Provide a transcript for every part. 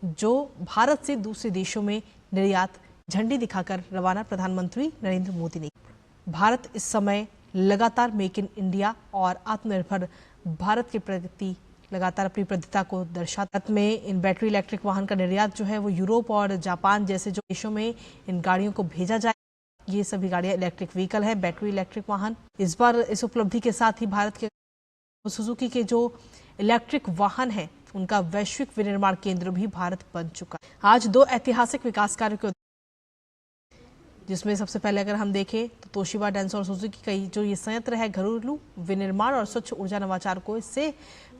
जो भारत से दूसरे देशों में निर्यात झंडी दिखाकर रवाना प्रधानमंत्री नरेंद्र मोदी ने। भारत इस समय लगातार मेक इन इंडिया और आत्मनिर्भर भारत के प्रति लगातार अपनी प्रतिबद्धता को दर्शाता में इन बैटरी इलेक्ट्रिक वाहन का निर्यात जो है वो यूरोप और जापान जैसे जो देशों में इन गाड़ियों को भेजा जाए। ये सभी गाड़ियां इलेक्ट्रिक व्हीकल है, बैटरी इलेक्ट्रिक वाहन। इस बार इस उपलब्धि के साथ ही भारत के सुजुकी के जो इलेक्ट्रिक वाहन है उनका वैश्विक विनिर्माण केंद्र भी भारत बन चुका है। आज दो ऐतिहासिक विकास कार्यों के जिसमें सबसे पहले अगर हम देखें तो तोशिबा डेंसो और सुजुकी का जो ये संयंत्र है घरेलू विनिर्माण और स्वच्छ ऊर्जा नवाचार को इससे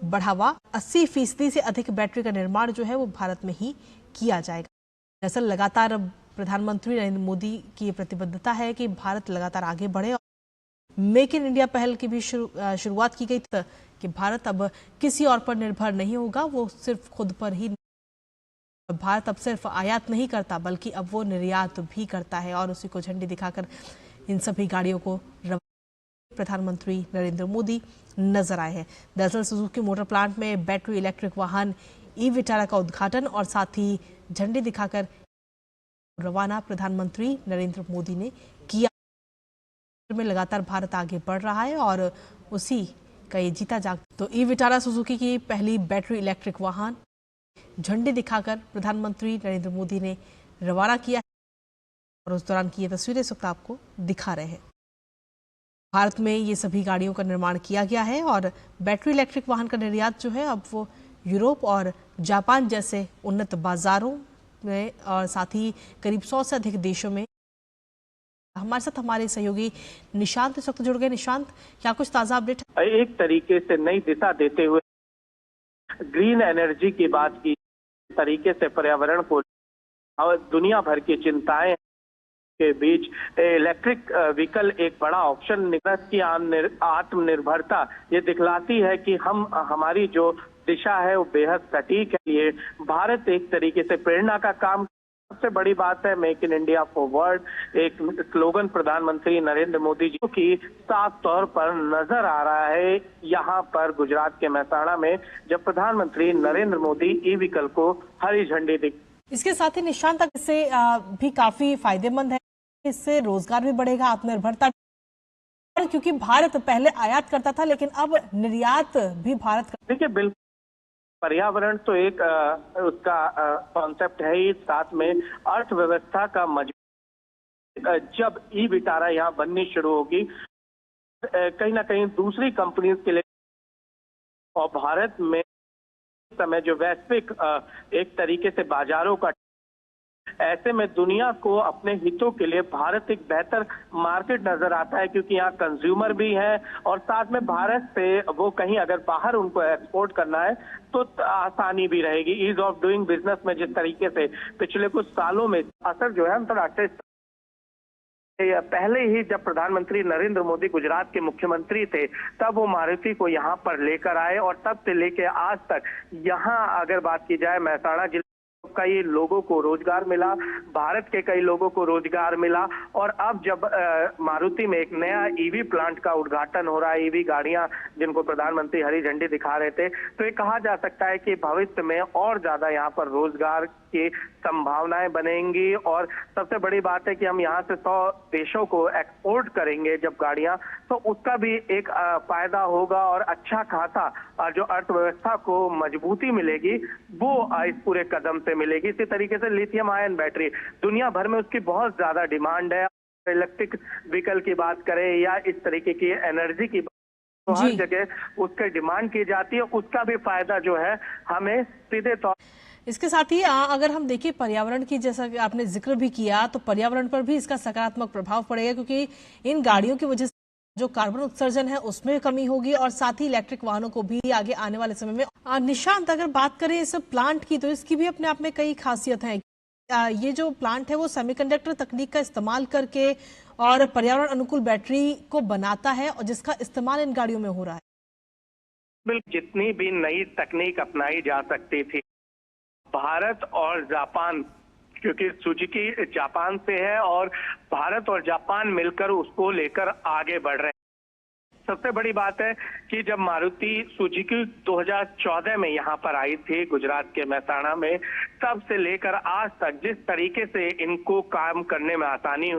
बढ़ावा 80% से अधिक बैटरी का निर्माण जो है वो भारत में ही किया जाएगा। दरअसल लगातार प्रधानमंत्री नरेंद्र मोदी की प्रतिबद्धता है कि भारत लगातार आगे बढ़े और मेक इन इंडिया पहल की भी शुरुआत की गई थी कि भारत अब किसी और पर निर्भर नहीं होगा, वो सिर्फ खुद पर ही। भारत अब सिर्फ आयात नहीं करता बल्कि अब वो निर्यात भी करता है और उसी को झंडी दिखाकर इन सभी गाड़ियों को प्रधानमंत्री नरेंद्र मोदी नजर आए हैं। दरअसल सुजुकी मोटर प्लांट में बैटरी इलेक्ट्रिक वाहन ई विटारा का उद्घाटन और साथ ही झंडी दिखाकर रवाना प्रधानमंत्री नरेंद्र मोदी ने किया। में लगातार भारत आगे बढ़ रहा है और उसी का ये जीता जाग। तो ई विटारा सुजुकी की पहली बैटरी इलेक्ट्रिक वाहन झंडी दिखाकर प्रधानमंत्री नरेंद्र मोदी ने रवाना किया और उस दौरान की ये तस्वीरें इस वक्त आपको दिखा रहे हैं। भारत में ये सभी गाड़ियों का निर्माण किया गया है और बैटरी इलेक्ट्रिक वाहन का निर्यात जो है अब वो यूरोप और जापान जैसे उन्नत बाजारों में और साथ ही करीब 100 से अधिक देशों में। हमारे साथ हमारे सहयोगी निशांत इस वक्त जुड़ गए। निशांत, क्या कुछ ताजा अपडेट है? एक तरीके से नई दिशा देते हुए ग्रीन एनर्जी की बात की तरीके से पर्यावरण को और दुनिया भर की चिंताएं के बीच इलेक्ट्रिक व्हीकल एक बड़ा ऑप्शन निकल की आत्मनिर्भरता ये दिखलाती है कि हमारी जो दिशा है वो बेहद सटीक है। ये भारत एक तरीके से प्रेरणा का काम। सबसे बड़ी बात है मेक इन इंडिया फॉरवर्ड, एक स्लोगन प्रधानमंत्री नरेंद्र मोदी जी की साफ तौर पर नजर आ रहा है यहाँ पर गुजरात के मेहसाणा में जब प्रधानमंत्री नरेंद्र मोदी ई व्हीकल को हरी झंडी दिख। इसके साथ ही निशांत इससे भी काफी फायदेमंद है, इससे रोजगार भी बढ़ेगा, आत्मनिर्भरता, क्योंकि भारत पहले आयात करता था लेकिन अब निर्यात भी भारत का। देखिए बिल्कुल पर्यावरण तो एक उसका कॉन्सेप्ट है ही, साथ में अर्थव्यवस्था का मजबूत। जब ई विटारा यहाँ बननी शुरू होगी कहीं ना कहीं दूसरी कंपनीज के लिए और भारत में समय जो वैश्विक एक तरीके से बाजारों का, ऐसे में दुनिया को अपने हितों के लिए भारत एक बेहतर मार्केट नजर आता है क्योंकि यहाँ कंज्यूमर भी है और साथ में भारत से वो कहीं अगर बाहर उनको एक्सपोर्ट करना है तो आसानी भी रहेगी। ईज ऑफ डूइंग बिजनेस में जिस तरीके से पिछले कुछ सालों में असर जो है अंतर्राष्ट्रीय पहले ही जब प्रधानमंत्री नरेंद्र मोदी गुजरात के मुख्यमंत्री थे तब वो मारुति को यहाँ पर लेकर आए और तब से लेकर आज तक यहाँ अगर बात की जाए मेहसाणा जिले कई लोगों को रोजगार मिला, भारत के कई लोगों को रोजगार मिला और अब जब मारुति में एक नया ईवी प्लांट का उद्घाटन हो रहा है, ईवी गाड़ियां जिनको प्रधानमंत्री हरी झंडी दिखा रहे थे, तो ये कहा जा सकता है कि भविष्य में और ज्यादा यहाँ पर रोजगार की संभावनाएं बनेंगी और सबसे बड़ी बात है कि हम यहाँ से 100 देशों को एक्सपोर्ट करेंगे जब गाड़ियां, तो उसका भी एक फायदा होगा और अच्छा खासा जो अर्थव्यवस्था को मजबूती मिलेगी वो इस पूरे कदम से मिलेगी। इसी तरीके से लिथियम आयन बैटरी दुनिया भर में उसकी बहुत ज्यादा डिमांड है। इलेक्ट्रिक व्हीकल की बात करें या इस तरीके की एनर्जी की तो हर जगह उसकी डिमांड की जाती है, उसका भी फायदा जो है हमें सीधे तौर। इसके साथ ही अगर हम देखें पर्यावरण की, जैसा कि आपने जिक्र भी किया, तो पर्यावरण पर भी इसका सकारात्मक प्रभाव पड़ेगा क्योंकि इन गाड़ियों की वजह से जो कार्बन उत्सर्जन है उसमें कमी होगी और साथ ही इलेक्ट्रिक वाहनों को भी आगे आने वाले समय में। निशांत, अगर बात करें इस प्लांट की तो इसकी भी अपने आप में कई खासियत है। ये जो प्लांट है वो सेमीकंडक्टर तकनीक का इस्तेमाल करके और पर्यावरण अनुकूल बैटरी को बनाता है और जिसका इस्तेमाल इन गाड़ियों में हो रहा है। बिल्कुल, जितनी भी नई तकनीक अपनाई जा सकती थी भारत और जापान, क्योंकि सुजुकी जापान से है और भारत और जापान मिलकर उसको लेकर आगे बढ़ रहे हैं। सबसे बड़ी बात है कि जब मारुति सुजुकी 2014 में यहाँ पर आई थी गुजरात के मेहसाणा में, तब से लेकर आज तक जिस तरीके से इनको काम करने में आसानी हुई,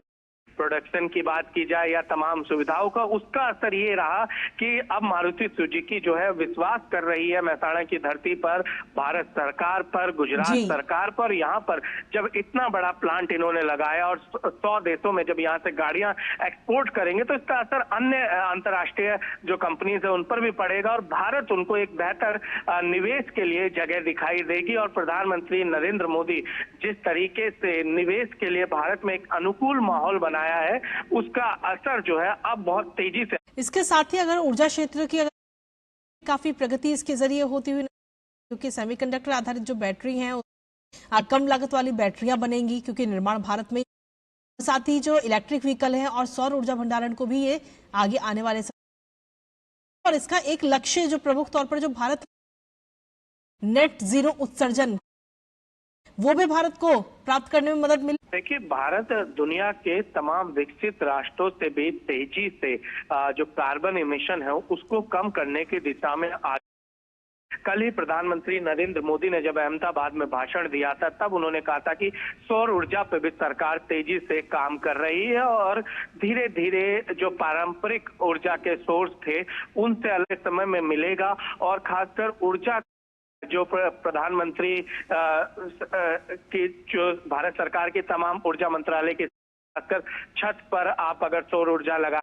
प्रोडक्शन की बात की जाए या तमाम सुविधाओं का, उसका असर ये रहा कि अब मारुति सुजुकी जो है विश्वास कर रही है मेहसाणा की धरती पर, भारत सरकार पर, गुजरात सरकार पर। यहाँ पर जब इतना बड़ा प्लांट इन्होंने लगाया और 100 देशों में जब यहाँ से गाड़ियां एक्सपोर्ट करेंगे तो इसका असर अन्य अंतर्राष्ट्रीय जो कंपनीज है उन पर भी पड़ेगा और भारत उनको एक बेहतर निवेश के लिए जगह दिखाई देगी। और प्रधानमंत्री नरेंद्र मोदी जिस तरीके से निवेश के लिए भारत में एक अनुकूल माहौल बना है, उसका असर जो है अब बहुत तेजी से। इसके साथ ही अगर ऊर्जा क्षेत्र की काफी प्रगति इसके जरिए होती हुई, क्योंकि सेमीकंडक्टर आधारित जो बैटरी हैं कम लागत वाली बैटरियां बनेंगी, क्योंकि निर्माण भारत में, साथ ही जो इलेक्ट्रिक व्हीकल है और सौर ऊर्जा भंडारण को भी ये आगे आने वाले और इसका एक लक्ष्य जो प्रमुख तौर पर जो भारत नेट जीरो उत्सर्जन, वो भी भारत को प्राप्त करने में मदद मिली। देखिए, भारत दुनिया के तमाम विकसित राष्ट्रों से भी तेजी से जो कार्बन इमिशन है उसको कम करने की दिशा में कल ही प्रधानमंत्री नरेंद्र मोदी ने जब अहमदाबाद में भाषण दिया था, तब उन्होंने कहा था कि सौर ऊर्जा पे भी सरकार तेजी से काम कर रही है और धीरे धीरे जो पारंपरिक ऊर्जा के सोर्स थे उनसे अलग समय में मिलेगा। और खासकर ऊर्जा जो प्रधानमंत्री की जो भारत सरकार के तमाम ऊर्जा मंत्रालय के खासकर छत पर आप अगर सौर ऊर्जा लगा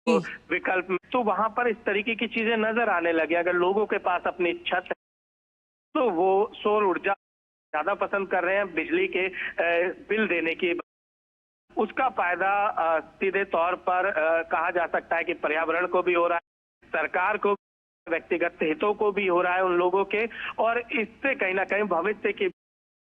विकल्प में, तो वहां पर इस तरीके की चीजें नजर आने लगी। अगर लोगों के पास अपनी छत है तो वो सौर ऊर्जा ज्यादा पसंद कर रहे हैं बिजली के बिल देने की। उसका फायदा सीधे तौर पर कहा जा सकता है कि पर्यावरण को भी हो रहा है, सरकार को, व्यक्तिगत हितों को भी हो रहा है उन लोगों के, और इससे कहीं ना कहीं भविष्य की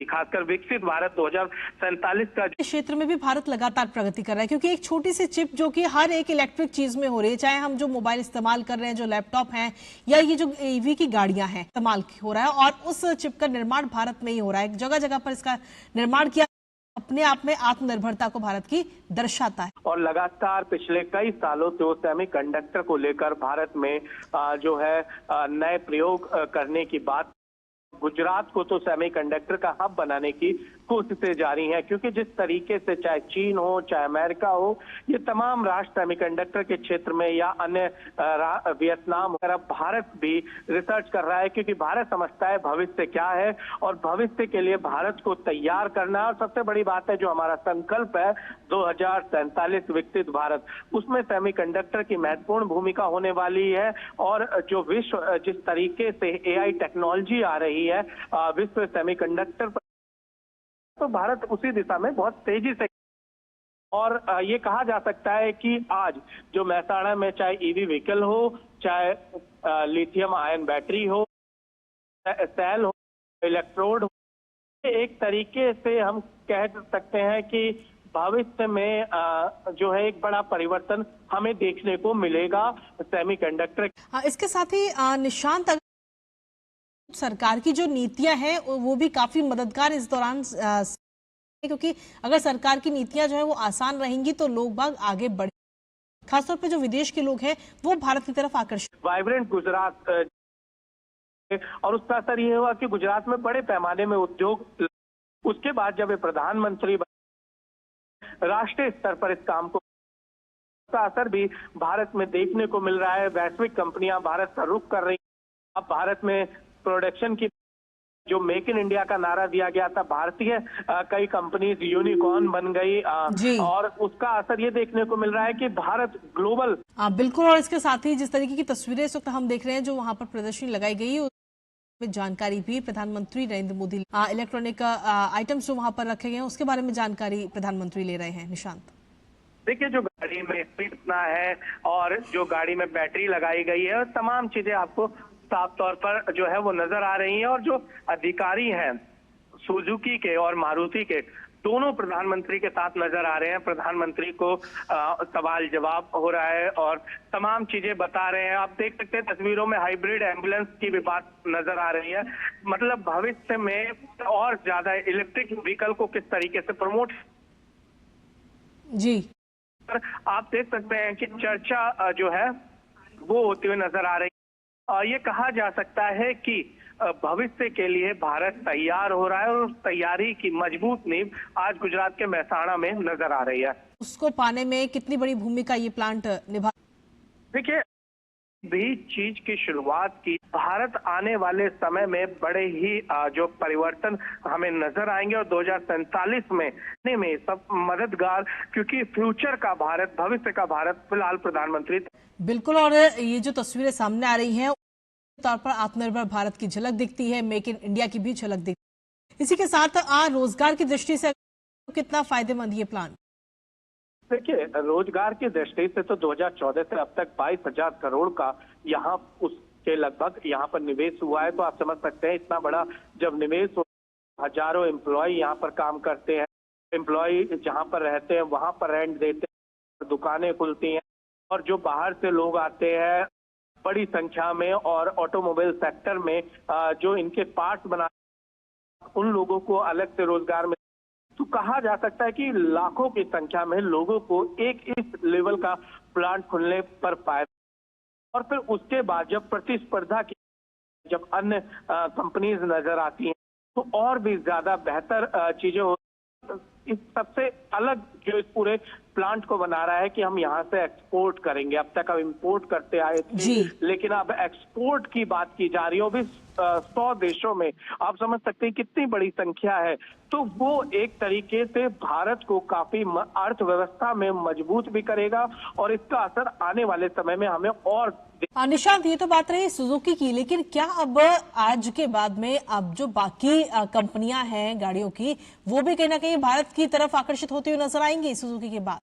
खासकर विकसित भारत 2047 का क्षेत्र में भी भारत लगातार प्रगति कर रहा है, क्योंकि एक छोटी सी चिप जो कि हर एक इलेक्ट्रिक चीज में हो रही है, चाहे हम जो मोबाइल इस्तेमाल कर रहे हैं, जो लैपटॉप हैं या ये जो ईवी की गाड़ियां हैं, इस्तेमाल हो रहा है और उस चिप का निर्माण भारत में ही हो रहा है। जगह जगह पर इसका निर्माण किया, अपने आप में आत्मनिर्भरता को भारत की दर्शाता है। और लगातार पिछले कई सालों से वो सेमीकंडक्टर को लेकर भारत में जो है नए प्रयोग करने की बात, गुजरात को तो सेमीकंडक्टर का हब बनाने की कोशिशें जारी हैं, क्योंकि जिस तरीके से चाहे चीन हो चाहे अमेरिका हो, ये तमाम राष्ट्र सेमीकंडक्टर के क्षेत्र में या अन्य वियतनाम वगैरह, भारत भी रिसर्च कर रहा है, क्योंकि भारत समझता है भविष्य क्या है और भविष्य के लिए भारत को तैयार करना है। और सबसे बड़ी बात है जो हमारा संकल्प है 2047 विकसित भारत, उसमें सेमीकंडक्टर की महत्वपूर्ण भूमिका होने वाली है। और जो विश्व जिस तरीके से AI टेक्नोलॉजी आ रही है विश्व सेमीकंडक्टर पर, तो भारत उसी दिशा में बहुत तेजी से, और ये कहा जा सकता है कि आज जो मेहसाणा में चाहे ईवी व्हीकल हो, चाहे लिथियम आयन बैटरी हो, सेल हो, इलेक्ट्रोड हो, एक तरीके से हम कह सकते हैं कि भविष्य में जो है एक बड़ा परिवर्तन हमें देखने को मिलेगा सेमीकंडक्टर। इसके साथ ही निशांत, सरकार की जो नीतियां हैं वो भी काफी मददगार इस दौरान, क्योंकि अगर सरकार की नीतियां जो है वो आसान रहेंगी तो लोग बाग आगे बढ़े, खासतौर पे जो विदेश के लोग हैं वो भारत की तरफ आकर्षित। वाइब्रेंट गुजरात, और उसका असर ये हुआ कि गुजरात में बड़े पैमाने में उद्योग, उसके बाद जब ये प्रधानमंत्री राष्ट्रीय स्तर पर इस काम को, उसका असर भी भारत में देखने को मिल रहा है। वैश्विक कंपनियां भारत का रुख कर रही हैं। अब भारत में प्रोडक्शन की जो मेक इन इंडिया का नारा दिया गया था, भारतीय कई कंपनीज यूनिकॉर्न बन गई, और उसका असर ये देखने को मिल रहा है कि भारत ग्लोबल। बिल्कुल, और इसके साथ ही जिस तरीके की तस्वीरें इस वक्त हम देख रहे हैं जो वहां पर प्रदर्शनी लगाई गई में जानकारी भी प्रधानमंत्री नरेंद्र मोदी, इलेक्ट्रॉनिक आइटम्स जो वहां पर रखे गए हैं उसके बारे में जानकारी प्रधानमंत्री ले रहे हैं। निशांत, देखिए, जो गाड़ी में स्पीड इतना है और जो गाड़ी में बैटरी लगाई गई है, तमाम चीजें आपको साफ तौर पर जो है वो नजर आ रही हैं। और जो अधिकारी हैं सुजुकी के और मारुति के, दोनों प्रधानमंत्री के साथ नजर आ रहे हैं। प्रधानमंत्री को सवाल जवाब हो रहा है और तमाम चीजें बता रहे हैं। आप देख सकते हैं तस्वीरों में हाइब्रिड एम्बुलेंस की भी बात नजर आ रही है। मतलब भविष्य में और ज्यादा इलेक्ट्रिक व्हीकल को किस तरीके से प्रमोट, जी आप देख सकते हैं कि चर्चा जो है वो होती हुई नजर आ रही है। ये कहा जा सकता है कि भविष्य के लिए भारत तैयार हो रहा है और उस तैयारी की मजबूत नींव आज गुजरात के मेहसाणा में नजर आ रही है। उसको पाने में कितनी बड़ी भूमिका ये प्लांट निभा? देखिए, भी चीज की शुरुआत की, भारत आने वाले समय में बड़े ही जो परिवर्तन हमें नजर आएंगे और 2047 में सब मददगार, क्योंकि फ्यूचर का भारत, भविष्य का भारत फिलहाल प्रधानमंत्री। बिल्कुल, और ये जो तस्वीरें सामने आ रही हैं तौर पर आत्मनिर्भर भारत की झलक दिखती है, मेक इन इंडिया की भी झलक दिखती है। इसी के साथ रोजगार की दृष्टि से कितना फायदेमंद ये प्लान? देखिए, रोजगार की दृष्टि से तो 2014 से अब तक 22,000 करोड़ का यहाँ उसके लगभग यहाँ पर निवेश हुआ है। तो आप समझ सकते हैं इतना बड़ा जब निवेश हो, हजारों एम्प्लॉय यहाँ पर काम करते हैं, एम्प्लॉय जहाँ पर रहते हैं वहां पर रेंट देते हैं, दुकानें खुलती हैं और जो बाहर से लोग आते हैं बड़ी संख्या में, और ऑटोमोबाइल सेक्टर में जो इनके पार्ट्स बना, उन लोगों को अलग से रोजगार में, तो कहा जा सकता है कि लाखों की संख्या में लोगों को एक इस लेवल का प्लांट खुलने पर फायदा। और फिर उसके बाद जब प्रतिस्पर्धा की, जब अन्य कंपनीज नजर आती हैं तो और भी ज्यादा बेहतर चीजें हो। इस सबसे अलग जो इस पूरे प्लांट को बना रहा है कि हम यहाँ से एक्सपोर्ट करेंगे। अब तक हम इंपोर्ट करते आए थे, लेकिन अब एक्सपोर्ट की बात की जा रही है, वो भी 100 देशों में। आप समझ सकते हैं कितनी बड़ी संख्या है। तो वो एक तरीके से भारत को काफी अर्थव्यवस्था में मजबूत भी करेगा और इसका असर आने वाले समय में हमें और। निशांत, ये तो बात रही सुजुकी की, लेकिन क्या अब आज के बाद में अब जो बाकी कंपनियां हैं गाड़ियों की, वो भी कहीं ना कहीं भारत की तरफ आकर्षित होती हुई नजर आएंगी सुजुकी के बाद?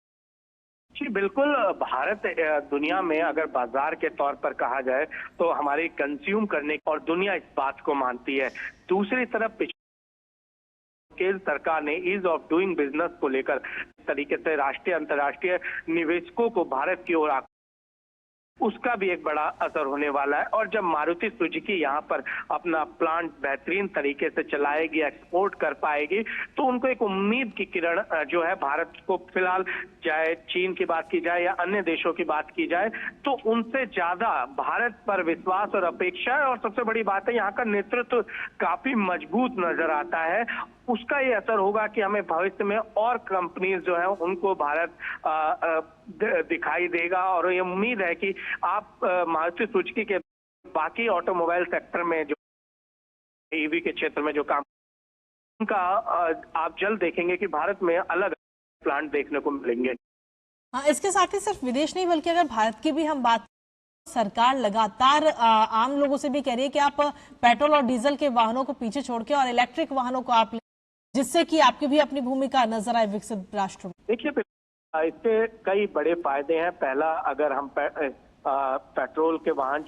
जी बिल्कुल, भारत दुनिया में अगर बाजार के तौर पर कहा जाए तो हमारी कंज्यूम करने और दुनिया इस बात को मानती है। दूसरी तरफ केंद्र सरकार ने ईज ऑफ डूइंग बिजनेस को लेकर तरीके से राष्ट्रीय अंतर्राष्ट्रीय निवेशकों को भारत की ओर, उसका भी एक बड़ा असर होने वाला है। और जब मारुति सुजुकी यहाँ पर अपना प्लांट बेहतरीन तरीके से चलाएगी, एक्सपोर्ट कर पाएगी, तो उनको एक उम्मीद की किरण जो है भारत को, फिलहाल चाहे चीन की बात की जाए या अन्य देशों की बात की जाए, तो उनसे ज्यादा भारत पर विश्वास और अपेक्षा है। और सबसे बड़ी बात है, यहाँ का नेतृत्व काफी मजबूत नजर आता है। उसका ये असर होगा कि हमें भविष्य में और कंपनीज जो है उनको भारत दिखाई देगा। और ये उम्मीद है कि आप मारुति सुजुकी के बाकी ऑटोमोबाइल सेक्टर में, जो ईवी के क्षेत्र में जो काम, उनका आप जल्द देखेंगे कि भारत में अलग प्लांट देखने को मिलेंगे। हाँ, इसके साथ ही सिर्फ विदेश नहीं बल्कि अगर भारत की भी हम बात, सरकार लगातार आम लोगों से भी कह रही है कि आप पेट्रोल और डीजल के वाहनों को पीछे छोड़ के और इलेक्ट्रिक वाहनों को आप, जिससे कि आपकी भी अपनी भूमिका नजर आए विकसित राष्ट्रों में। देखिए, इसके कई बड़े फायदे हैं। पहला, अगर हम पेट्रोल के वाहन,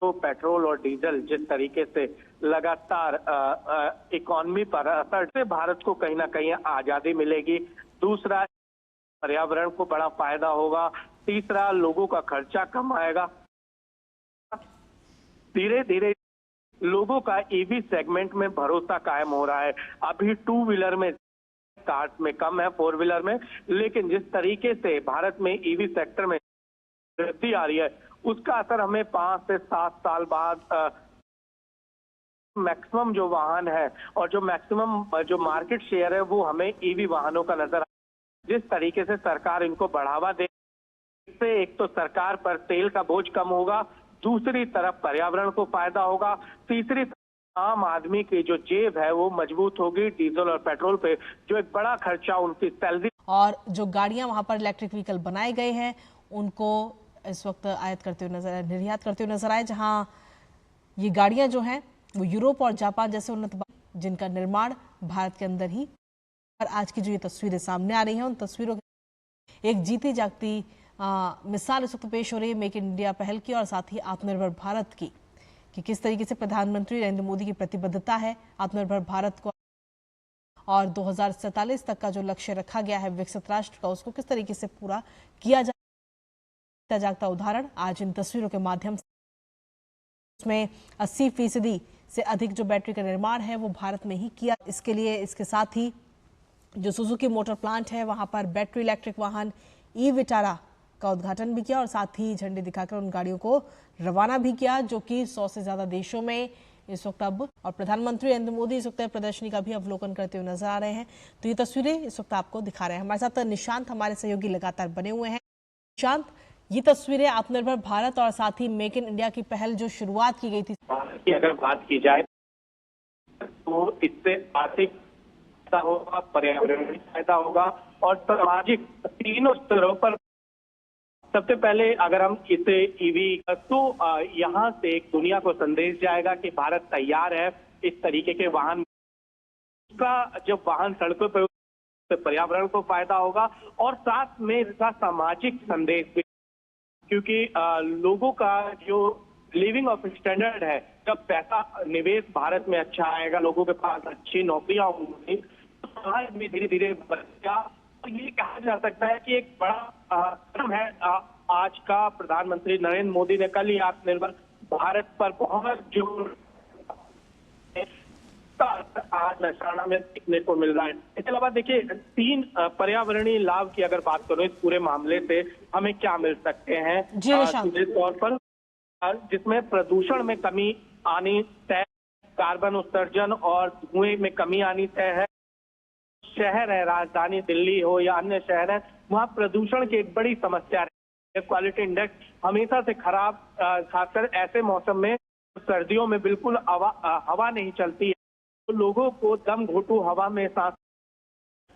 तो पेट्रोल और डीजल जिस तरीके से लगातार इकोनॉमी पर असर से भारत को कहीं ना कहीं आजादी मिलेगी। दूसरा, पर्यावरण को बड़ा फायदा होगा। तीसरा, लोगों का खर्चा कम आएगा। धीरे धीरे लोगों का ईवी सेगमेंट में भरोसा कायम हो रहा है। अभी 2 व्हीलर में, कार्स में कम है, 4 व्हीलर में, लेकिन जिस तरीके से भारत में ईवी सेक्टर में वृद्धि आ रही है, उसका असर हमें 5 से 7 साल बाद मैक्सिमम जो वाहन है और जो मैक्सिमम जो मार्केट शेयर है वो हमें ईवी वाहनों का नजर आ, जिस तरीके से सरकार इनको बढ़ावा दे, इससे एक तो सरकार पर तेल का बोझ कम होगा, दूसरी तरफ पर्यावरण को फायदा होगा, तीसरी आम आदमी की जो जेब है वो मजबूत होगी। डीजल और पेट्रोल पे जो एक बड़ा खर्चा उनकी सैलरी, और जो गाड़ियां वहां पर इलेक्ट्रिक व्हीकल बनाए गए हैं उनको इस वक्त आयात करते हुए नजर, निर्यात करते हुए नजर आए, जहां ये गाड़ियां जो हैं वो यूरोप और जापान जैसे उन्नत जिनका निर्माण भारत के अंदर ही। और आज की जो ये तस्वीरें सामने आ रही हैं, उन तस्वीरों एक जीती जागती मिसाल इस वक्त पेश हो रही है मेक इन इंडिया पहल की और साथ ही आत्मनिर्भर भारत की, कि किस तरीके से प्रधानमंत्री नरेंद्र मोदी की प्रतिबद्धता है आत्मनिर्भर भारत को और 2047 तक का जो लक्ष्य रखा गया है विकसित राष्ट्र का, उसको किस तरीके से पूरा किया जागता उदाहरण आज इन तस्वीरों के माध्यम से। उसमें 80% से अधिक जो बैटरी का निर्माण है वो भारत में ही किया। इसके लिए, इसके साथ ही जो सुजुकी मोटर प्लांट है वहां पर बैटरी इलेक्ट्रिक वाहन ई विटारा का उद्घाटन भी किया और साथ ही झंडे दिखाकर उन गाड़ियों को रवाना भी किया जो कि 100 से ज्यादा देशों में इस वक्त अब, और प्रधानमंत्री नरेंद्र मोदी इस वक्त प्रदर्शनी का भी अवलोकन करते हुए नजर आ रहे हैं। तो ये तस्वीरें इस वक्त आपको दिखा रहे हैं। हमारे साथ निशांत, हमारे सहयोगी लगातार बने हुए हैं। निशांत, ये तस्वीरें आत्मनिर्भर भारत और साथ ही मेक इन इंडिया की पहल जो शुरुआत की गई थी, अगर बात की जाए तो इससे आर्थिक फायदा होगा, पर्यावरण फायदा होगा और सामाजिक तीनों स्तरों पर। सबसे पहले अगर हम इसे ईवी तो यहाँ से एक दुनिया को संदेश जाएगा कि भारत तैयार है इस तरीके के वाहन का। जब वाहन सड़कों पर तो पर्यावरण को फायदा होगा और साथ में इसका सामाजिक संदेश भी, क्योंकि लोगों का जो लिविंग ऑफ स्टैंडर्ड है, जब पैसा निवेश भारत में अच्छा आएगा, लोगों के पास अच्छी नौकरियां होंगी तो समाज में धीरे धीरे बढ़ेगा। तो ये कहा जा सकता है कि एक बड़ा कदम है आज का प्रधानमंत्री नरेंद्र मोदी ने कल ही आत्मनिर्भर भारत पर बहुत जोर आज नशाना में देखने को मिल रहा है। इसके अलावा देखिए 3 पर्यावरणीय लाभ की अगर बात करूं इस पूरे मामले से हमें क्या मिल सकते हैं सीधे तौर पर, जिसमें प्रदूषण में कमी आनी तय, कार्बन उत्सर्जन और धुएं में कमी आनी तय है। शहर है, राजधानी दिल्ली हो या अन्य शहर है, वहाँ प्रदूषण की एक बड़ी समस्या है। क्वालिटी इंडेक्स हमेशा से खराब, खासकर ऐसे मौसम में सर्दियों में बिल्कुल हवा नहीं चलती है, तो लोगों को दम घोटू हवा में सांस,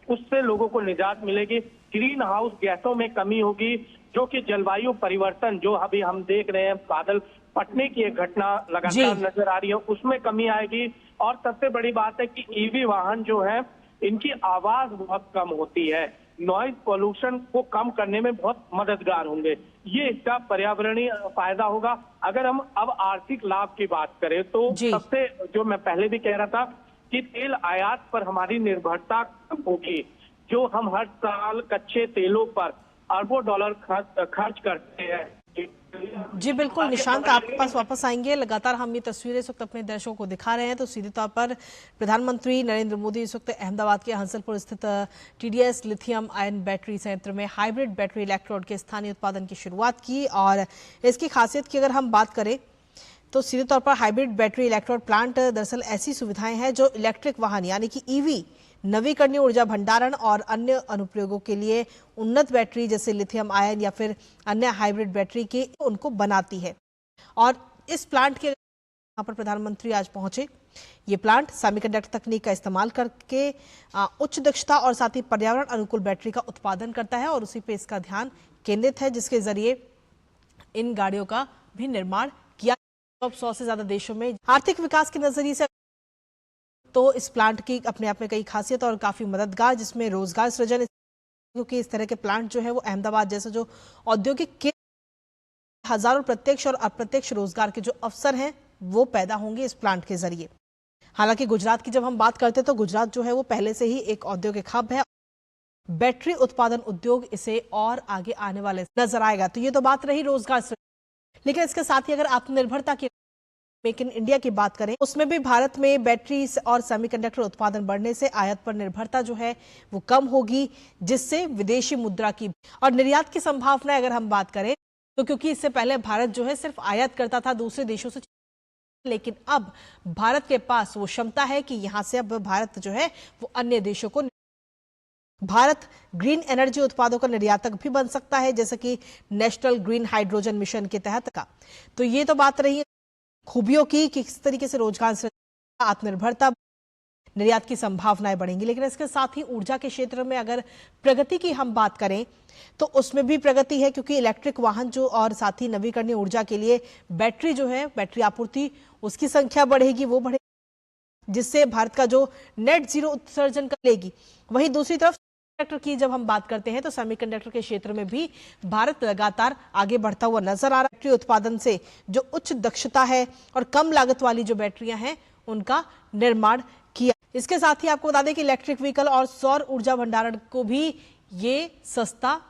उससे लोगों को निजात मिलेगी। ग्रीन हाउस गैसों में कमी होगी, जो कि जलवायु परिवर्तन जो अभी हम देख रहे हैं, बादल फटने की एक घटना लगातार नजर आ रही है, उसमें कमी आएगी। और सबसे बड़ी बात है कि ईवी वाहन जो है इनकी आवाज बहुत कम होती है, नॉइज पोल्यूशन को कम करने में बहुत मददगार होंगे। ये इसका पर्यावरणीय फायदा होगा। अगर हम अब आर्थिक लाभ की बात करें तो सबसे, जो मैं पहले भी कह रहा था कि तेल आयात पर हमारी निर्भरता कम होगी। जो हम हर साल कच्चे तेलों पर अरबों डॉलर खर्च करते हैं। जी बिल्कुल निशांत, आपके पास वापस आएंगे। लगातार हम ये तस्वीरें इस वक्त अपने दर्शकों को दिखा रहे हैं। तो सीधे तौर पर प्रधानमंत्री नरेंद्र मोदी इस वक्त अहमदाबाद के हंसलपुर स्थित टीडीएस लिथियम आयन बैटरी संयंत्र में हाइब्रिड बैटरी इलेक्ट्रोड के स्थानीय उत्पादन की शुरुआत की। और इसकी खासियत की अगर हम बात करें तो सीधे तौर पर हाइब्रिड बैटरी इलेक्ट्रोड प्लांट दरअसल ऐसी सुविधाएं हैं जो इलेक्ट्रिक वाहन यानी कि ईवी, नवीकरणीय ऊर्जा भंडारण और अन्य अनुप्रयोगों के लिए उन्नत बैटरी जैसे लिथियम आयन या फिर अन्य हाइब्रिड बैटरी के उनको बनाती है। और इस प्लांट के यहाँ पर प्रधानमंत्री आज पहुंचे। ये प्लांट सेमीकंडक्टर तकनीक का इस्तेमाल करके उच्च दक्षता और साथ ही पर्यावरण अनुकूल बैटरी का उत्पादन करता है और उसी पे इसका ध्यान केंद्रित है, जिसके जरिए इन गाड़ियों का भी निर्माण किया। अब 100 से ज्यादा देशों में आर्थिक विकास के नजरिए से तो इस प्लांट की अपने आप में कई खासियत और काफी मददगार, जिसमें रोजगार सृजन, क्योंकि इस तरह के प्लांट जो है वो अहमदाबाद जैसे जो औद्योगिक के हजारों प्रत्यक्ष और अप्रत्यक्ष रोजगार के जो अवसर हैं वो पैदा होंगे इस प्लांट के जरिए। हालांकि गुजरात की जब हम बात करते हैं तो गुजरात जो है वो पहले से ही एक औद्योगिक हब है। बैटरी उत्पादन उद्योग इसे और आगे आने वाले नजर आएगा। तो ये तो बात रही रोजगार सृजन, लेकिन इसके साथ ही अगर आत्मनिर्भरता की मेक इन इंडिया की बात करें उसमें भी भारत में बैटरी और सेमीकंडक्टर उत्पादन बढ़ने से आयात पर निर्भरता जो है वो कम होगी, जिससे विदेशी मुद्रा की और निर्यात की संभावना अगर हम बात करें तो, क्योंकि इससे पहले भारत जो है सिर्फ आयात करता था दूसरे देशों से, लेकिन अब भारत के पास वो क्षमता है कि यहां से अब भारत जो है वो अन्य देशों को, भारत ग्रीन एनर्जी उत्पादों का निर्यातक भी बन सकता है, जैसे कि नेशनल ग्रीन हाइड्रोजन मिशन के तहत का। तो ये तो बात रही खूबियों की कि किस तरीके से रोजगार से आत्मनिर्भरता, निर्यात की संभावनाएं बढ़ेंगी। लेकिन इसके साथ ही ऊर्जा के क्षेत्र में अगर प्रगति की हम बात करें तो उसमें भी प्रगति है, क्योंकि इलेक्ट्रिक वाहन जो और साथ ही नवीकरणीय ऊर्जा के लिए बैटरी जो है, बैटरी आपूर्ति उसकी संख्या बढ़ेगी, वो बढ़ेगी, जिससे भारत का जो नेट जीरो उत्सर्जन कर लेगी। वहीं दूसरी तरफ सेमीकंडक्टर की जब हम बात करते हैं तो सेमीकंडक्टर के क्षेत्र में भी भारत लगातार आगे बढ़ता हुआ नजर आ रहा है। बैटरी उत्पादन से जो उच्च दक्षता है और कम लागत वाली जो बैटरियां हैं उनका निर्माण किया। इसके साथ ही आपको बता दें कि इलेक्ट्रिक व्हीकल और सौर ऊर्जा भंडारण को भी ये सस्ता,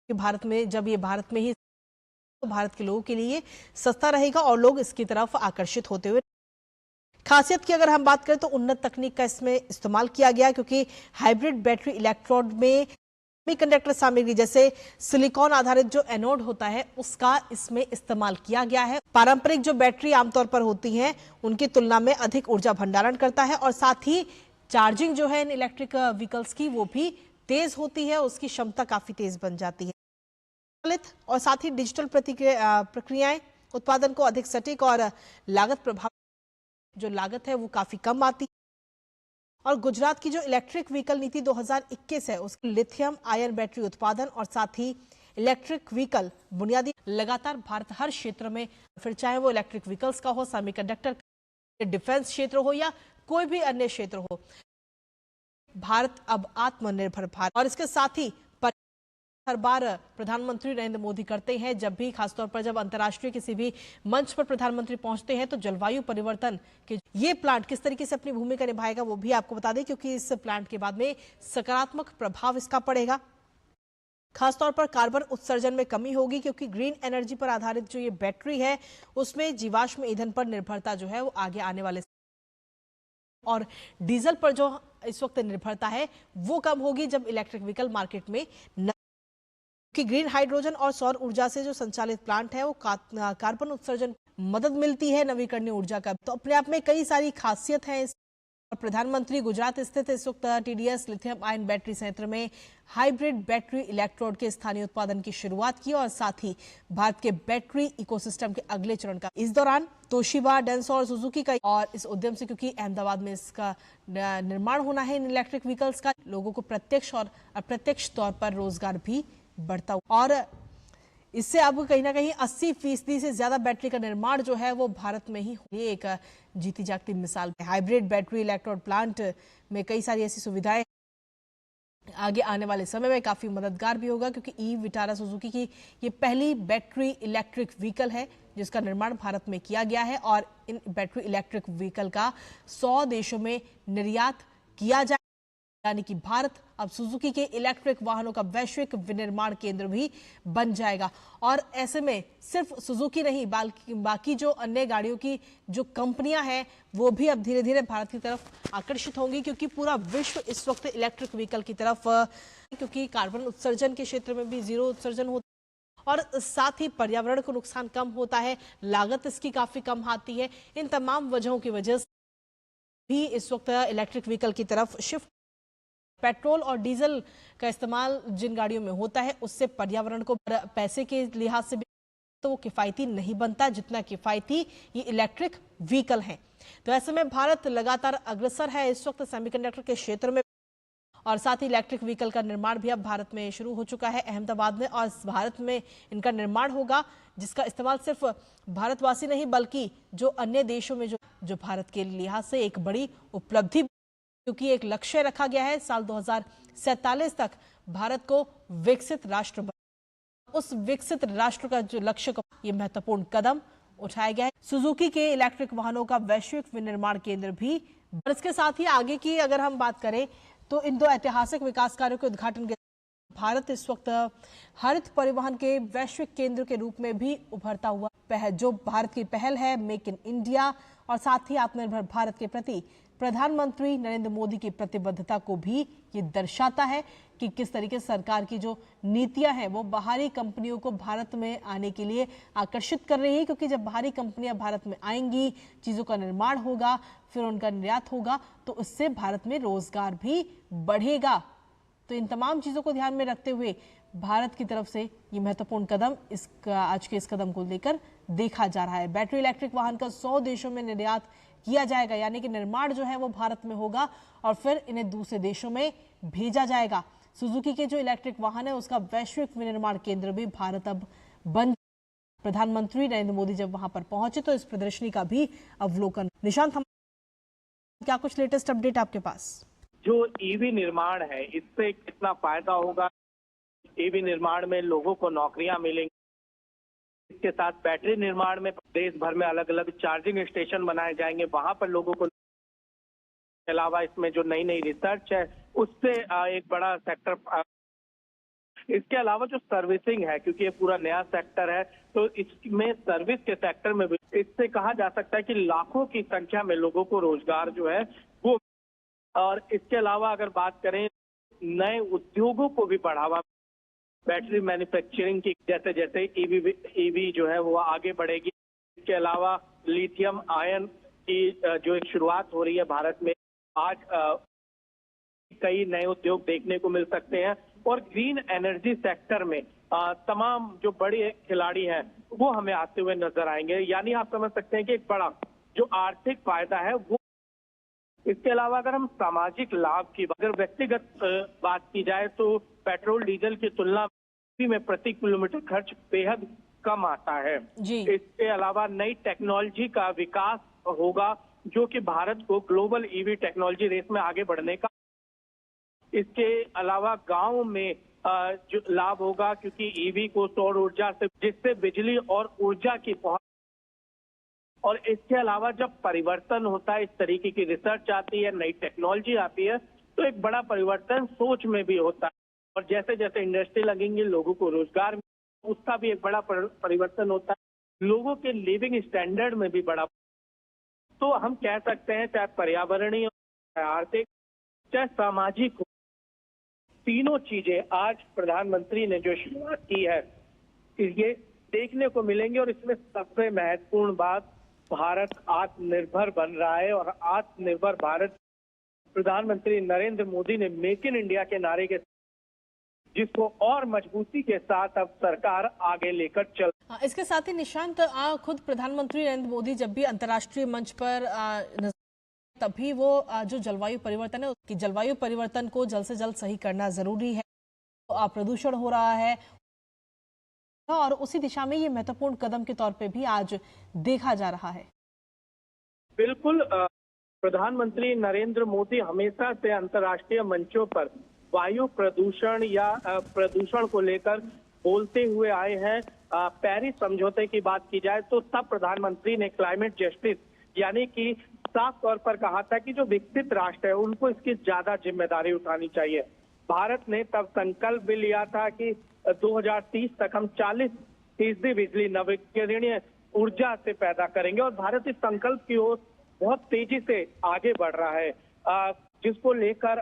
भारत में जब ये भारत में ही तो भारत के लोगों के लिए सस्ता रहेगा और लोग इसकी तरफ आकर्षित होते हुए। खासियत की अगर हम बात करें तो उन्नत तकनीक का इसमें इस्तेमाल किया गया, क्योंकि हाइब्रिड बैटरी इलेक्ट्रोड में सेमीकंडक्टर सामग्री जैसे सिलिकॉन आधारित जो एनोड होता है उसका इसमें इस्तेमाल किया गया है। पारंपरिक जो बैटरी आमतौर पर होती हैं उनकी तुलना में अधिक ऊर्जा भंडारण करता है और साथ ही चार्जिंग जो है इन इलेक्ट्रिक व्हीकल्स की वो भी तेज होती है, उसकी क्षमता काफी तेज बन जाती है। और साथ ही डिजिटल प्रक्रियाएं उत्पादन को अधिक सटीक और लागत प्रभावी, जो लागत है वो काफी कम आती है। और गुजरात की जो इलेक्ट्रिक व्हीकल नीति 2021 है उसकी लिथियम आयन बैटरी उत्पादन और साथ ही इलेक्ट्रिक व्हीकल बुनियादी लगातार भारत हर क्षेत्र में, फिर चाहे वो इलेक्ट्रिक व्हीकल्स का हो, सेमीकंडक्टर, डिफेंस क्षेत्र हो या कोई भी अन्य क्षेत्र हो, भारत अब आत्मनिर्भर भारत। और इसके साथ ही हर बार प्रधानमंत्री नरेंद्र मोदी करते हैं, जब भी खासतौर पर जब अंतर्राष्ट्रीय किसी भी मंच पर प्रधानमंत्री पहुंचते हैं तो जलवायु परिवर्तन के ये प्लांट किस तरीके से अपनी भूमिका निभाएगा वो भी आपको बता दें, क्योंकि इस प्लांट के बाद में सकारात्मक प्रभाव इसका पड़ेगा। खासतौर पर कार्बन उत्सर्जन में कमी होगी, क्योंकि ग्रीन एनर्जी पर आधारित जो ये बैटरी है उसमें जीवाश्म ईंधन पर निर्भरता जो है वो आगे आने वाले और डीजल पर जो इस वक्त निर्भरता है वो कम होगी जब इलेक्ट्रिक व्हीकल मार्केट में कि ग्रीन हाइड्रोजन और सौर ऊर्जा से जो संचालित प्लांट है वो कार्बन उत्सर्जन मदद मिलती है नवीकरणीय ऊर्जा का, तो अपने आप में कई सारी खासियत है। प्रधानमंत्री गुजरात स्थित इस वक्त टीडीएस लिथियम आयन बैटरी संयंत्र में हाइब्रिड बैटरी इलेक्ट्रोड के स्थानीय उत्पादन की शुरुआत की और साथ ही भारत के बैटरी इकोसिस्टम के अगले चरण का इस दौरान तोशिबा, डेंसो और सुजुकी का और इस उद्यम से, क्योंकि अहमदाबाद में इसका निर्माण होना है इन इलेक्ट्रिक व्हीकल्स का, लोगों को प्रत्यक्ष और अप्रत्यक्ष तौर पर रोजगार भी बढ़ता हुआ और इससे अब कहीं ना कहीं 80% से ज्यादा बैटरी का निर्माण जो है वो भारत में ही ये एक जीती जागती मिसाल है। हाइब्रिड बैटरी इलेक्ट्रोड प्लांट में कई सारी ऐसी सुविधाएं आगे आने वाले समय में काफी मददगार भी होगा, क्योंकि ई विटारा सुजुकी की ये पहली बैटरी इलेक्ट्रिक व्हीकल है जिसका निर्माण भारत में किया गया है और इन बैटरी इलेक्ट्रिक व्हीकल का 100 देशों में निर्यात किया जाए, यानी कि भारत अब सुजुकी के इलेक्ट्रिक वाहनों का वैश्विक विनिर्माण केंद्र भी बन जाएगा। और ऐसे में सिर्फ सुजुकी नहीं बल्कि बाकी जो अन्य गाड़ियों की जो कंपनियां हैं वो भी अब धीरे धीरे भारत की तरफ आकर्षित होंगी, क्योंकि पूरा विश्व इस वक्त इलेक्ट्रिक व्हीकल की तरफ, क्योंकि कार्बन उत्सर्जन के क्षेत्र में भी जीरो उत्सर्जन होता है और साथ ही पर्यावरण को नुकसान कम होता है, लागत इसकी काफी कम आती है। इन तमाम वजहों की वजह से भी इस वक्त इलेक्ट्रिक व्हीकल की तरफ शिफ्ट, पेट्रोल और डीजल का इस्तेमाल जिन गाड़ियों में होता है उससे पर्यावरण को पैसे के लिहाज से भी तो वो किफायती नहीं बनता जितना किफायती ये इलेक्ट्रिक व्हीकल है। तो ऐसे में भारत लगातार अग्रसर है इस वक्त सेमीकंडक्टर के क्षेत्र में और साथ ही इलेक्ट्रिक व्हीकल का निर्माण भी अब भारत में शुरू हो चुका है अहमदाबाद में, और भारत में इनका निर्माण होगा जिसका इस्तेमाल सिर्फ भारतवासी नहीं बल्कि जो अन्य देशों में जो भारत के लिहाज से एक बड़ी उपलब्धि, क्योंकि एक लक्ष्य रखा गया है साल 2047 तक भारत को विकसित राष्ट्र, उस विकसित राष्ट्र का जो लक्ष्य को ये महत्वपूर्ण कदम उठाया गया है। सुजुकी के इलेक्ट्रिक वाहनों का वैश्विक विनिर्माण केंद्र भी, और इसके साथ ही आगे की अगर हम बात करें तो इन दो ऐतिहासिक विकास कार्यों के उद्घाटन के भारत इस वक्त हरित परिवहन के वैश्विक केंद्र के रूप में भी उभरता हुआ जो भारत की पहल है मेक इन इंडिया और साथ ही आत्मनिर्भर भारत के प्रति प्रधानमंत्री नरेंद्र मोदी की प्रतिबद्धता को भी ये दर्शाता है कि किस तरीके से सरकार की जो नीतियां हैं वो बाहरी कंपनियों को भारत में आने के लिए आकर्षित कर रही है, क्योंकि जब बाहरी कंपनियां भारत में आएंगी, चीजों का निर्माण होगा, फिर उनका निर्यात होगा तो उससे भारत में रोजगार भी बढ़ेगा। तो इन तमाम चीजों को ध्यान में रखते हुए भारत की तरफ से ये महत्वपूर्ण कदम आज के इस कदम को लेकर देखा जा रहा है। बैटरी इलेक्ट्रिक वाहन का 100 देशों में निर्यात किया जाएगा, यानी कि निर्माण जो है वो भारत में होगा और फिर इन्हें दूसरे देशों में भेजा जाएगा। सुजुकी के जो इलेक्ट्रिक वाहन है उसका वैश्विक विनिर्माण केंद्र भी भारत अब बन, प्रधानमंत्री नरेंद्र मोदी जब वहां पर पहुंचे तो इस प्रदर्शनी का भी अवलोकन। निशांत, क्या कुछ लेटेस्ट अपडेट आपके पास? जो ईवी निर्माण है इससे कितना फायदा होगा, ईवी निर्माण में लोगों को नौकरियां मिलेंगी, इसके साथ बैटरी निर्माण में देश भर में अलग अलग चार्जिंग स्टेशन बनाए जाएंगे, वहां पर लोगों को, के अलावा इसमें जो नई नई रिसर्च है उससे एक बड़ा सेक्टर, इसके अलावा जो सर्विसिंग है क्योंकि ये पूरा नया सेक्टर है तो इसमें सर्विस के सेक्टर में भी इससे कहा जा सकता है कि लाखों की संख्या में लोगों को रोजगार जो है वो, और इसके अलावा अगर बात करें नए उद्योगों को भी बढ़ावा, बैटरी मैन्युफैक्चरिंग की, जैसे जैसे ईवी जो है वो आगे बढ़ेगी। इसके अलावा लिथियम आयन की जो एक शुरुआत हो रही है भारत में, आज कई नए उद्योग देखने को मिल सकते हैं। और ग्रीन एनर्जी सेक्टर में तमाम जो बड़े खिलाड़ी हैं वो हमें आते हुए नजर आएंगे। यानी आप समझ सकते हैं कि एक बड़ा जो आर्थिक फायदा है वो। इसके अलावा अगर हम सामाजिक लाभ की, अगर व्यक्तिगत बात की जाए तो पेट्रोल डीजल की तुलना में प्रति किलोमीटर खर्च बेहद कम आता है। जी। इसके अलावा नई टेक्नोलॉजी का विकास होगा जो कि भारत को ग्लोबल ईवी टेक्नोलॉजी रेस में आगे बढ़ने का। इसके अलावा गांव में जो लाभ होगा, क्योंकि ईवी को सौर ऊर्जा से, जिससे बिजली और ऊर्जा की पहुंच। और इसके अलावा जब परिवर्तन होता है, इस तरीके की रिसर्च आती है, नई टेक्नोलॉजी आती है, तो एक बड़ा परिवर्तन सोच में भी होता है। और जैसे जैसे इंडस्ट्री लगेंगी, लोगों को रोजगार, उसका भी एक बड़ा परिवर्तन होता है। लोगों के लिविंग स्टैंडर्ड में भी बड़ा। तो हम कह सकते हैं चाहे पर्यावरणीय, चाहे आर्थिक, चाहे सामाजिक हो, तीनों चीजें आज प्रधानमंत्री ने जो शुरुआत की है ये देखने को मिलेंगे। और इसमें सबसे महत्वपूर्ण बात, भारत आत्मनिर्भर बन रहा है। और आत्मनिर्भर भारत, प्रधानमंत्री नरेंद्र मोदी ने मेक इन इंडिया के नारे के, जिसको और मजबूती के साथ अब सरकार आगे लेकर चल। इसके साथ ही निशांत, खुद प्रधानमंत्री नरेंद्र मोदी जब भी अंतर्राष्ट्रीय मंच पर तभी वो जो जलवायु परिवर्तन है, उसकी जलवायु परिवर्तन को जल्द से जल्द सही करना जरूरी है। प्रदूषण हो रहा है और उसी दिशा में ये महत्वपूर्ण कदम के तौर पे भी आज देखा जा रहा है। बिल्कुल, प्रधानमंत्री नरेंद्र मोदी हमेशा से अंतर्राष्ट्रीय मंचों पर वायु प्रदूषण या प्रदूषण को लेकर बोलते हुए आए हैं। पेरिस समझौते की बात की जाए तो तब प्रधानमंत्री ने क्लाइमेट जस्टिस, यानी कि साफ तौर पर कहा था कि जो विकसित राष्ट्र है उनको इसकी ज्यादा जिम्मेदारी उठानी चाहिए। भारत ने तब संकल्प भी लिया था कि 2030 तक हम 40% बिजली नवीकरणीय ऊर्जा से पैदा करेंगे। और भारत इस संकल्प की ओर बहुत तेजी से आगे बढ़ रहा है, जिसको लेकर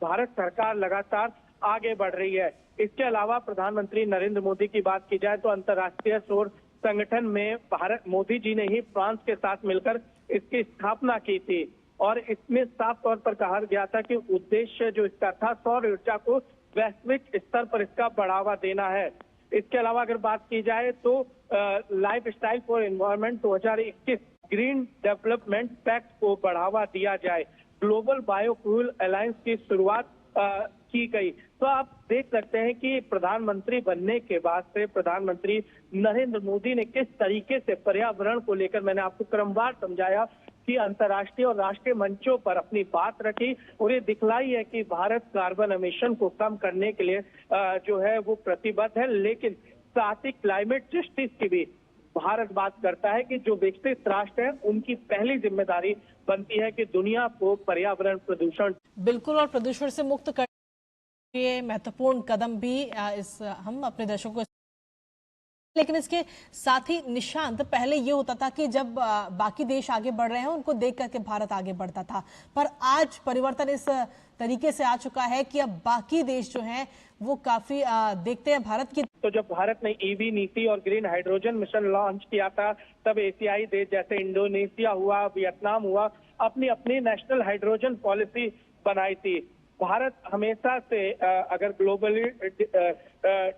भारत सरकार लगातार आगे बढ़ रही है। इसके अलावा प्रधानमंत्री नरेंद्र मोदी की बात की जाए तो अंतर्राष्ट्रीय सौर संगठन में भारत, मोदी जी ने ही फ्रांस के साथ मिलकर इसकी स्थापना की थी। और इसमें साफ तौर पर कहा गया था कि उद्देश्य जो इसका था, सौर ऊर्जा को वैश्विक स्तर पर इसका बढ़ावा देना है। इसके अलावा अगर बात की जाए तो lifestyle for environment 2021 green development pact को बढ़ावा दिया जाए। ग्लोबल बायोफ्यूल अलायंस की शुरुआत की गई। तो आप देख सकते हैं कि प्रधानमंत्री बनने के बाद से प्रधानमंत्री नरेंद्र मोदी ने किस तरीके से पर्यावरण को लेकर, मैंने आपको क्रमवार समझाया कि अंतर्राष्ट्रीय और राष्ट्रीय मंचों पर अपनी बात रखी और ये दिखलाई है कि भारत कार्बन एमिशन को कम करने के लिए जो है वो प्रतिबद्ध है। लेकिन साथ ही क्लाइमेट जस्टिस की भी भारत बात करता है कि जो विकसित राष्ट्र है उनकी पहली जिम्मेदारी बनती है कि दुनिया को पर्यावरण प्रदूषण, बिल्कुल, और प्रदूषण से मुक्त करने के लिए महत्वपूर्ण कदम भी हम अपने दर्शकों को। लेकिन इसके साथ ही निशांत, पहले ये होता था कि जब बाकी देश आगे बढ़ रहे हैं उनको देख करके भारत आगे बढ़ता था, पर आज परिवर्तन इस तरीके से आ चुका है कि अब बाकी देश जो हैं वो काफी देखते हैं भारत की। तो जब भारत ने ईवी नीति और ग्रीन हाइड्रोजन मिशन लॉन्च किया था, तब एशियाई देश जैसे इंडोनेशिया हुआ, वियतनाम हुआ, अपनी अपनी नेशनल हाइड्रोजन पॉलिसी बनाई थी। भारत हमेशा से अगर ग्लोबली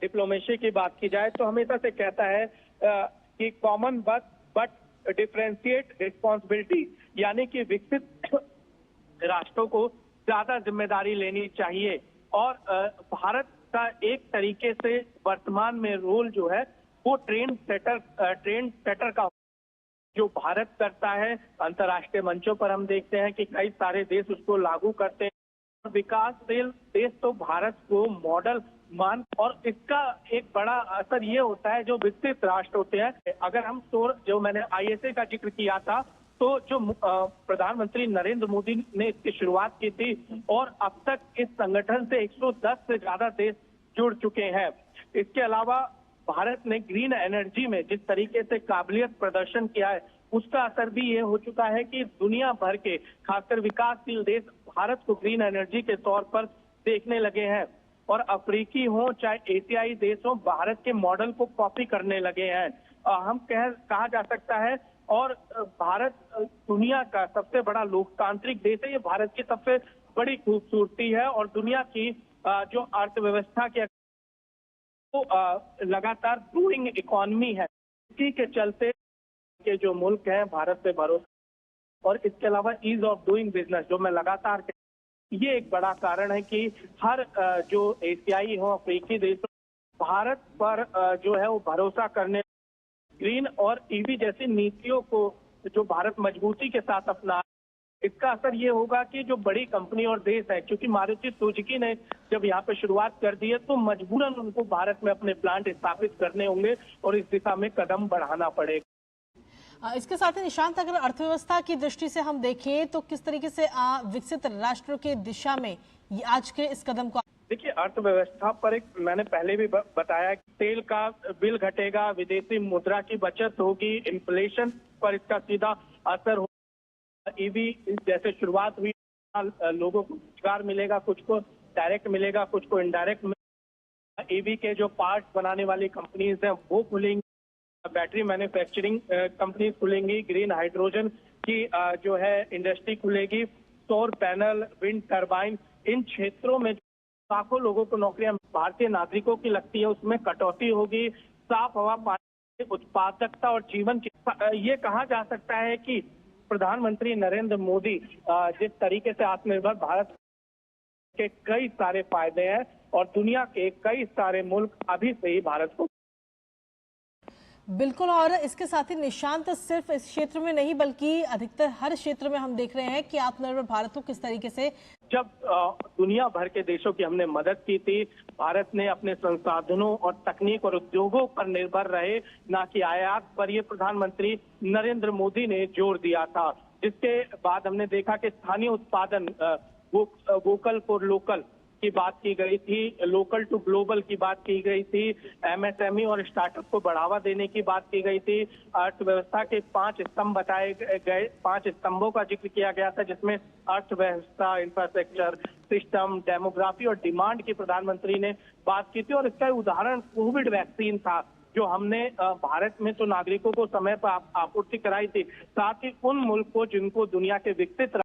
डिप्लोमेसी की बात की जाए तो हमेशा से कहता है कि कॉमन बट डिफरेंशिएट रिस्पॉन्सिबिलिटी, यानी कि विकसित राष्ट्रों को ज्यादा जिम्मेदारी लेनी चाहिए। और भारत का एक तरीके से वर्तमान में रोल जो है वो ट्रेंड सेटर का जो भारत करता है अंतर्राष्ट्रीय मंचों पर, हम देखते हैं कि कई सारे देश उसको लागू करते हैं। विकासशील देश तो भारत को मॉडल मान, और इसका एक बड़ा असर ये होता है जो विकसित राष्ट्र होते हैं। अगर हम जो मैंने ISA का जिक्र किया था, तो जो प्रधानमंत्री नरेंद्र मोदी ने इसकी शुरुआत की थी और अब तक इस संगठन से 110 से ज्यादा देश जुड़ चुके हैं। इसके अलावा भारत ने ग्रीन एनर्जी में जिस तरीके से काबिलियत प्रदर्शन किया है, उसका असर भी ये हो चुका है कि दुनिया भर के खासकर विकासशील देश भारत को ग्रीन एनर्जी के तौर पर देखने लगे हैं और अफ्रीकी हो चाहे एशियाई देश हो, भारत के मॉडल को कॉपी करने लगे हैं। हम कहा जा सकता है। और भारत दुनिया का सबसे बड़ा लोकतांत्रिक देश है। ये भारत की सबसे बड़ी खूबसूरती है और दुनिया की जो अर्थव्यवस्था की तो लगातार ग्रोइंग इकोनॉमी है। इसी के चलते के जो मुल्क हैं भारत पे भरोसा, और इसके अलावा ईज ऑफ डूइंग बिजनेस जो मैं लगातार ये एक बड़ा कारण है कि हर जो एशियाई हो अफ्रीकी देश भारत पर जो है वो भरोसा करने, ग्रीन और ईवी जैसी नीतियों को जो भारत मजबूती के साथ अपना, इसका असर ये होगा कि जो बड़ी कंपनी और देश है, क्योंकि मारुति सुजुकी ने जब यहाँ पे शुरुआत कर दी है तो मजबूरन उनको भारत में अपने प्लांट स्थापित करने होंगे और इस दिशा में कदम बढ़ाना पड़ेगा। इसके साथ ही निशांत, अगर अर्थव्यवस्था की दृष्टि से हम देखें तो किस तरीके से विकसित राष्ट्र के दिशा में ये आज के इस कदम को? देखिए, अर्थव्यवस्था पर एक मैंने पहले भी बताया कि तेल का बिल घटेगा, विदेशी मुद्रा की बचत होगी, इन्फ्लेशन पर इसका सीधा असर होगा। ईवी जैसे शुरुआत हुई, लोगों को रोजगार मिलेगा, कुछ को डायरेक्ट मिलेगा, कुछ को इनडायरेक्ट मिलेगा। ईवी के जो पार्ट बनाने वाली कंपनीज हैं वो खुलेंगी, बैटरी मैन्युफैक्चरिंग कंपनी खुलेंगी, ग्रीन हाइड्रोजन की जो है इंडस्ट्री खुलेगी, सौर पैनल, विंड टर्बाइन, इन क्षेत्रों में लाखों लोगों को नौकरियां भारतीय नागरिकों की लगती है, उसमें कटौती होगी। साफ हवा, पानी, उत्पादकता और जीवन की, ये कहा जा सकता है कि प्रधानमंत्री नरेंद्र मोदी जिस तरीके से आत्मनिर्भर भारत के कई सारे फायदे हैं और दुनिया के कई सारे मुल्क अभी से ही भारत को। बिल्कुल, और इसके साथ ही निशांत सिर्फ इस क्षेत्र में नहीं बल्कि अधिकतर हर क्षेत्र में हम देख रहे हैं कि आत्मनिर्भर भारत को किस तरीके से, जब दुनिया भर के देशों की हमने मदद की थी, भारत ने अपने संसाधनों और तकनीक और उद्योगों पर निर्भर रहे, ना कि आयात पर। ये प्रधानमंत्री नरेंद्र मोदी ने जोर दिया था, जिसके बाद हमने देखा कि स्थानीय उत्पादन, वोकल फॉर लोकल की बात की गई थी, लोकल टू ग्लोबल की बात की गई थी, एमएसएमई और स्टार्टअप को बढ़ावा देने की बात की गई थी। अर्थव्यवस्था के 5 स्तंभ बताए गए, 5 स्तंभों का जिक्र किया गया था, जिसमें अर्थव्यवस्था, इंफ्रास्ट्रक्चर, सिस्टम, डेमोग्राफी और डिमांड की प्रधानमंत्री ने बात की थी। और इसका उदाहरण कोविड वैक्सीन था, जो हमने भारत में तो नागरिकों को समय पर आपूर्ति कराई थी, साथ ही उन मुल्क को जिनको दुनिया के विकसित